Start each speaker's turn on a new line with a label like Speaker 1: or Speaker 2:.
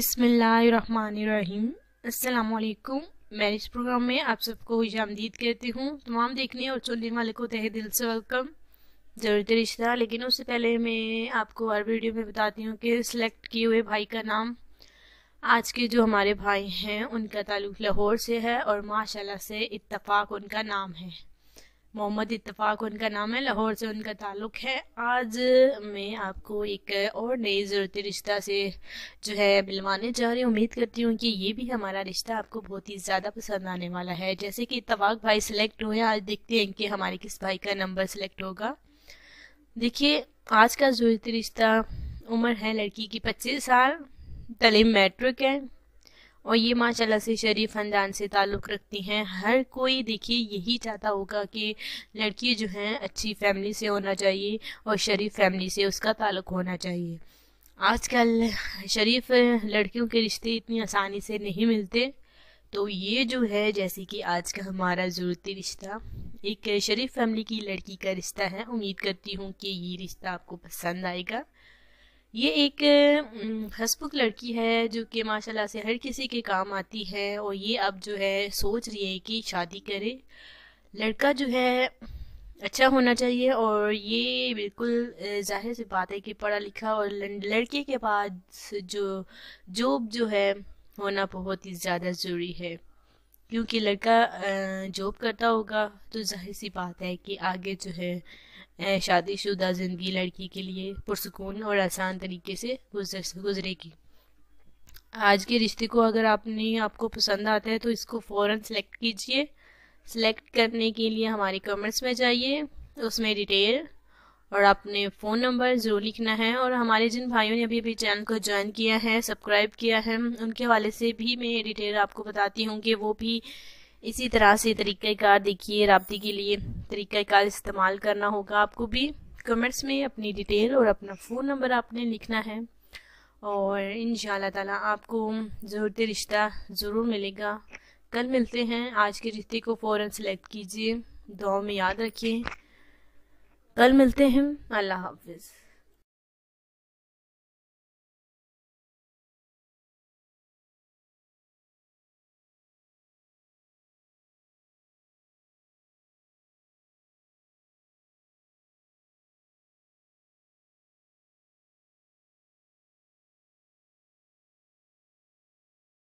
Speaker 1: बिस्मिल्लाहिर्रहमानिर्रहीम। अस्सलामुअलैकुम। मैं इस प्रोग्राम में आप सबको खुशामदीद कहती हूँ। तमाम देखने और सुनने वाले को तहे दिल से वेलकम। ज़रूरत रिश्ता। लेकिन उससे पहले मैं आपको हर वीडियो में बताती हूँ कि सिलेक्ट किए हुए भाई का नाम, आज के जो हमारे भाई हैं उनका ताल्लुक़ लाहौर से है और माशाल्लाह से इत्तफाक उनका नाम है, मोहम्मद इत्तफाक उनका नाम है, लाहौर से उनका ताल्लुक़ है। आज मैं आपको एक और नई ज़रूरत रिश्ता से जो है मिलवाने जा रही हूँ। उम्मीद करती हूँ कि ये भी हमारा रिश्ता आपको बहुत ही ज़्यादा पसंद आने वाला है। जैसे कि इत्तफाक भाई सिलेक्ट हुए, आज देखते हैं कि हमारे किस भाई का नंबर सिलेक्ट होगा। देखिए, आज का ज़रूरत रिश्ता, उम्र है लड़की की 25 साल, तालीम मैट्रिक है और ये माशाल्लाह से शरीफ ख़ानदान से ताल्लुक़ रखती हैं। हर कोई देखिए यही चाहता होगा कि लड़की जो है अच्छी फैमिली से होना चाहिए और शरीफ फैमिली से उसका ताल्लुक़ होना चाहिए। आजकल शरीफ लड़कियों के रिश्ते इतनी आसानी से नहीं मिलते, तो ये जो है जैसे कि आज का हमारा ज़रूरती रिश्ता एक शरीफ फैमिली की लड़की का रिश्ता है। उम्मीद करती हूँ कि ये रिश्ता आपको पसंद आएगा। ये एक हंसमुख लड़की है जो कि माशाल्लाह से हर किसी के काम आती है और ये अब जो है सोच रही है कि शादी करे। लड़का जो है अच्छा होना चाहिए और ये बिल्कुल जाहिर सी बात है कि पढ़ा लिखा और लड़के के पास जो जॉब जो है होना बहुत ही ज़्यादा ज़रूरी है, क्योंकि लड़का जॉब करता होगा तो जाहिर सी बात है कि आगे जो है शादीशुदा ज़िंदगी लड़की के लिए पुरसुकून और आसान तरीके से गुजरेगी। आज के रिश्ते को अगर आपको पसंद आता है तो इसको फ़ौरन सेलेक्ट कीजिए। सेलेक्ट करने के लिए हमारे कमेंट्स में जाइए, उसमें डिटेल और अपने फ़ोन नंबर ज़रूर लिखना है। और हमारे जिन भाइयों ने अभी अभी चैनल को ज्वाइन किया है, सब्सक्राइब किया है, उनके हवाले से भी मैं डिटेल आपको बताती हूँ कि वो भी इसी तरह से तरीक़ाकार देखिए, राब्ते के लिए तरीक़ाकार इस्तेमाल करना होगा। आपको भी कमेंट्स में अपनी डिटेल और अपना फ़ोन नंबर आपने लिखना है और इंशाअल्लाह ताला आपको ज़रूरत रिश्ता ज़रूर मिलेगा। कल मिलते हैं। आज के रिश्ते को फ़ौरन सेलेक्ट कीजिए, दुआ में याद रखिए। कल मिलते हैं। अल्लाह हाफ़िज़।